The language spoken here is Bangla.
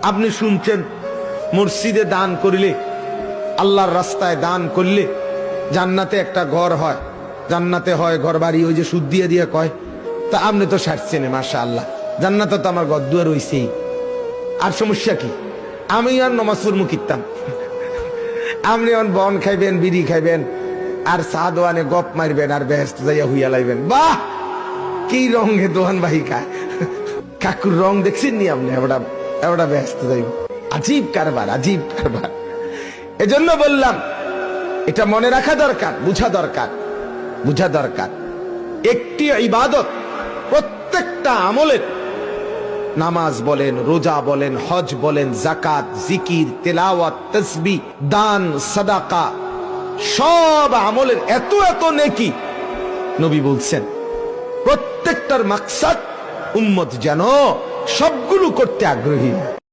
আপনি শুনছেন মসজিদে দান করলে, আল্লাহর রাস্তায় দান করলে জান্নাতে একটা ঘর হয়, জান্নাতে হয় ঘর বাড়ি, ওই যে সুদ দিয়ে দিয়ে কয়। তা আপনি তো সারছেন, মাশাআল্লাহ, জান্নাতে তো আমার ঘর দুয়ার হইছেই, আর সমস্যা কি? আমি আর নমাজ পড়মু কিতাম, আপনি এখন বন খাইবেন, বিড়ি খাইবেন, আর চা দোয়ানে গপ মারবেন, আর বেহেস্ত যাইয়া হুইয়া লাইবেন। বাহ, কি রঙে দোয়ান বাহি খায়, কাকুর রং দেখছেন নি আপনি? এবার বেহেস্ত যাইব। আজীব কারবার, আজীব কারবার। এজন্য বললাম, এটা মনে রাখা দরকার, বুঝা দরকার, বুঝা দরকার। একটি ইবাদত, প্রত্যেকটা আমলের, নামাজ বলেন, রোজা বলেন, হজ বলেন, যাকাত, জিকির, তেলাওয়াত, তাসবিহ, দান, সাদাকা, সব আমলের এত এত নেকি। নবী বলছেন প্রত্যেকটার মাকসাদ উম্মত যেন সবগুলো করতে আগ্রহী হয়।